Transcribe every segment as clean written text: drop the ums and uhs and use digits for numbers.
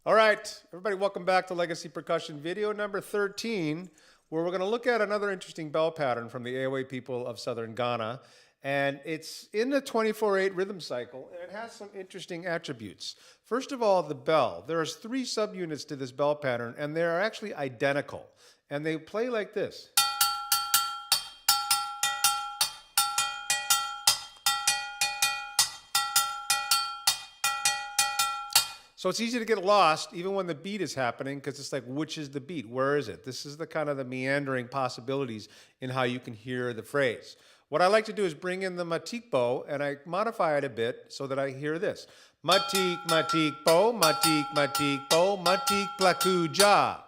All right, everybody, welcome back to Legacy Percussion video number 13, where we're going to look at another interesting bell pattern from the Awe people of southern Ghana. And it's in the 24/8 rhythm cycle, and it has some interesting attributes. First of all, the bell. There's 3 subunits to this bell pattern, and they're actually identical. And they play like this. So it's easy to get lost even when the beat is happening, because it's like, which is the beat? Where is it? This is the kind of the meandering possibilities in how you can hear the phrase. What I like to do is bring in the matikbo, and I modify it a bit so that I hear this. Matik, matikbo, matik, matikbo, matik plakuja.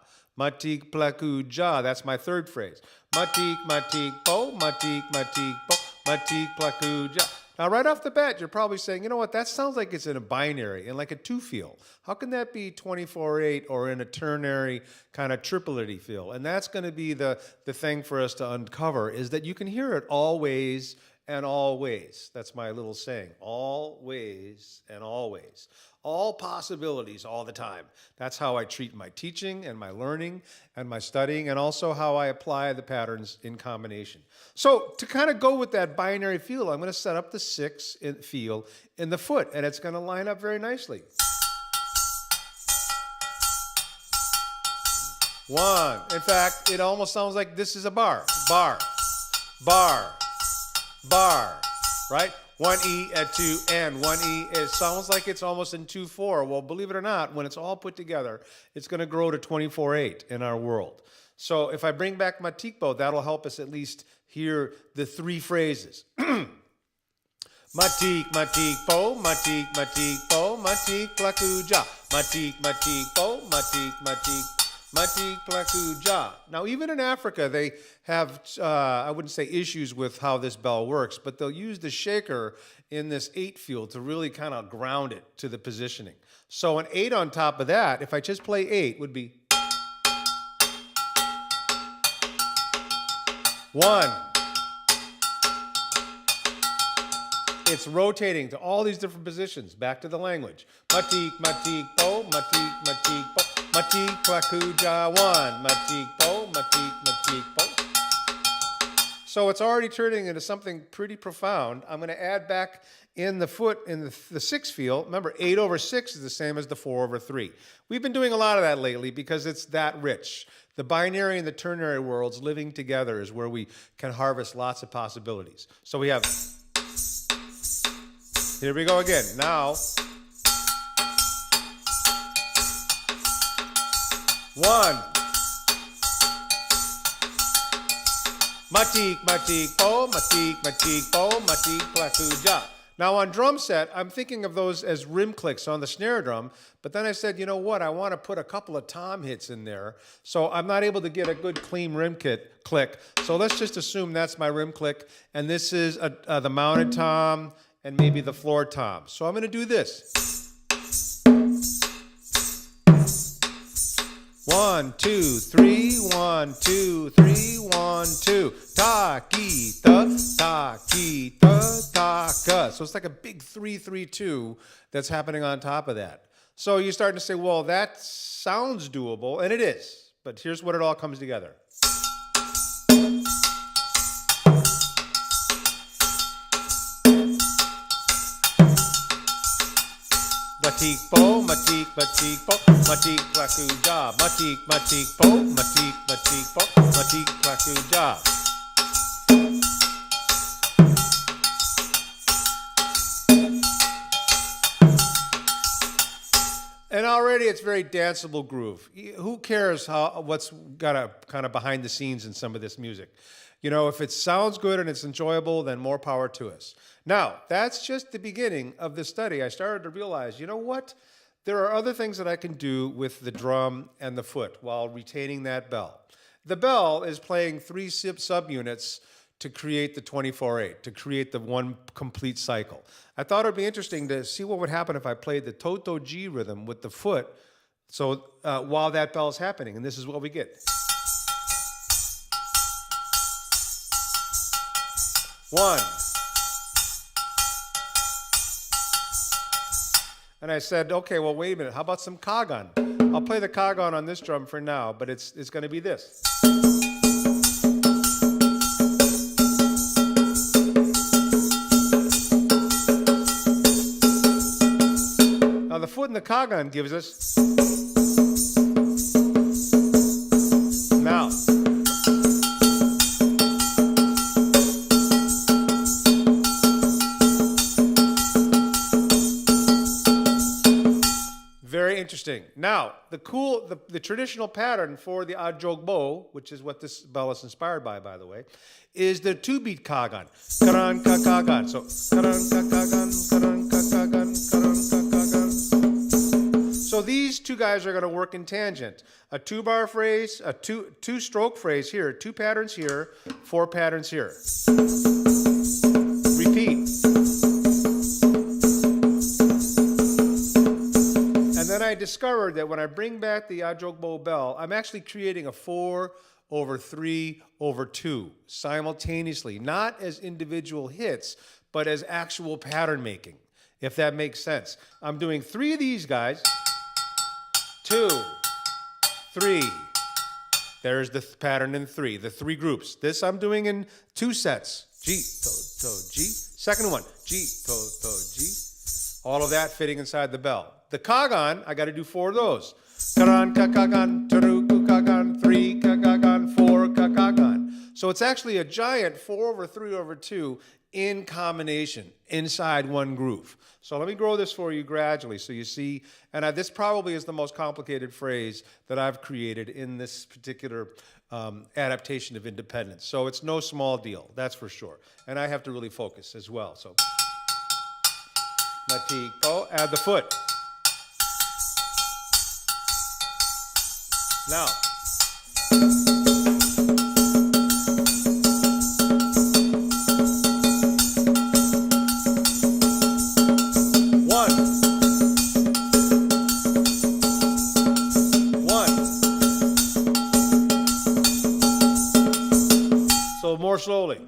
Matik plakuja, that's my third phrase. Matik, matikbo, matik, matikbo, matik plakuja. Now, right off the bat, you're probably saying, you know what, that sounds like it's in a binary, in like a 2-feel. How can that be 24/8 or in a ternary kind of tripletty feel? And that's going to be the thing for us to uncover, is that you can hear it always and always. That's my little saying, always and always. All possibilities all the time. That's how I treat my teaching and my learning and my studying, and also how I apply the patterns in combination. So to kind of go with that binary feel, I'm going to set up the 6 feel in the foot, and it's going to line up very nicely. 1. In fact, it almost sounds like this is a bar. Bar, bar, bar, right? 1 E at 2 and 1 E. It sounds like it's almost in 2/4. Well, believe it or not, when it's all put together, it's going to grow to 24/8 in our world. So if I bring back matikbo, that'll help us at least hear the 3 phrases. Matik, matikbo, matik, matikbo, matik plakuja. Matik, matikbo, matik, matik, matik plakuja. Now, even in Africa, they have, I wouldn't say issues with how this bell works, but they'll use the shaker in this 8 field to really kind of ground it to the positioning. So an 8 on top of that, if I just play 8, would be 1. It's rotating to all these different positions. Back to the language. Matik, matik, bo, matik, matik, bo. Matik, plakuja, 1. Matik, bo, matik, matik, bo. So it's already turning into something pretty profound. I'm going to add back in the foot in the 6 feel. Remember, 8/6 is the same as the 4/3. We've been doing a lot of that lately because it's that rich. The binary and the ternary worlds living together is where we can harvest lots of possibilities. So we have, here we go again. Now, 1. Matik, matik, bo, matik, matik, bo, matik, plakuja. Now on drum set, I'm thinking of those as rim clicks on the snare drum, but then I said, you know what, I want to put a couple of tom hits in there, so I'm not able to get a good clean rim click. So let's just assume that's my rim click, and this is the mounted tom and maybe the floor tom. So I'm going to do this. 1, 2, 3, 1, 2, 3, 1, 2. Ta, ki, ta, ta, ki, ta, ta, ka. So it's like a big 3-3-2 that's happening on top of that. So you're starting to say, well, that sounds doable, and it is. But here's what it all comes together. Matik bo, matik, matik bo, matik plakuja. Matik, matik bo, matik, matik bo, matik plakuja. And already it's very danceable groove. Who cares what's got a kind of behind the scenes in some of this music? You know, if it sounds good and it's enjoyable, then more power to us. Now, that's just the beginning of the study. I started to realize, you know what? There are other things that I can do with the drum and the foot while retaining that bell. The bell is playing 3 subunits to create the 24/8, to create the one complete cycle. I thought it would be interesting to see what would happen if I played the Toto G rhythm with the foot, so while that bell is happening, and this is what we get. 1. And I said, okay, well, wait a minute. How about some kagan? I'll play the kagan on this drum for now, but it's going to be this. Now, the foot in the kagan gives us now. Very interesting. Now, the traditional pattern for the Adzogbo, which is what this bell is inspired by the way, is the 2-beat kagan. Karan ka kagan. So karan ka kagan, karan ka kagan, karan ka kagan. So these two guys are going to work in tangent. A 2-bar phrase, a two-stroke phrase here, 2 patterns here, 4 patterns here. Repeat. And then I discovered that when I bring back the Adzogbo bell, I'm actually creating a 4/3/2 simultaneously, not as individual hits, but as actual pattern making, if that makes sense. I'm doing 3 of these guys, 2, 3. There's the pattern in 3, the 3 groups. This I'm doing in 2 sets. G, to, G. Second one, G, to, G. All of that fitting inside the bell. The kagan, I got to do 4 of those. Karan ka kagan, taru ku kagan, 3 ka kagan, 4 ka kagan. So it's actually a giant 4/3/2 in combination inside one groove. So let me grow this for you gradually so you see. And this probably is the most complicated phrase that I've created in this particular adaptation of independence. So it's no small deal, that's for sure. And I have to really focus as well. So, matiko, add the foot. Now, one. So more slowly.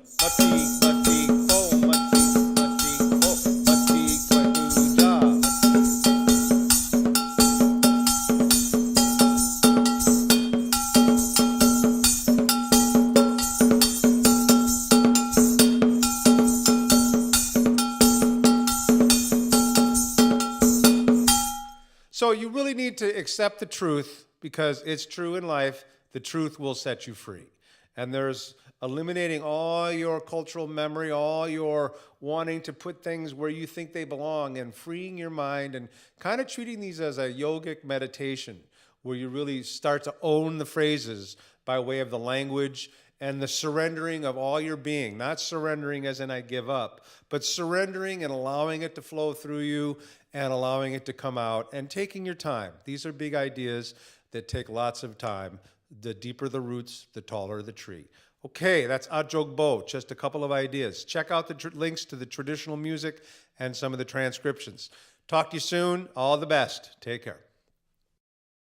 So you really need to accept the truth because it's true in life. The truth will set you free. And there's eliminating all your cultural memory, all your wanting to put things where you think they belong and freeing your mind and kind of treating these as a yogic meditation where you really start to own the phrases by way of the language and the surrendering of all your being, not surrendering as in I give up, but surrendering and allowing it to flow through you and allowing it to come out and taking your time. These are big ideas that take lots of time. The deeper the roots, the taller the tree. Okay, that's Adzogbo, just a couple of ideas. Check out the links to the traditional music and some of the transcriptions. Talk to you soon. All the best. Take care.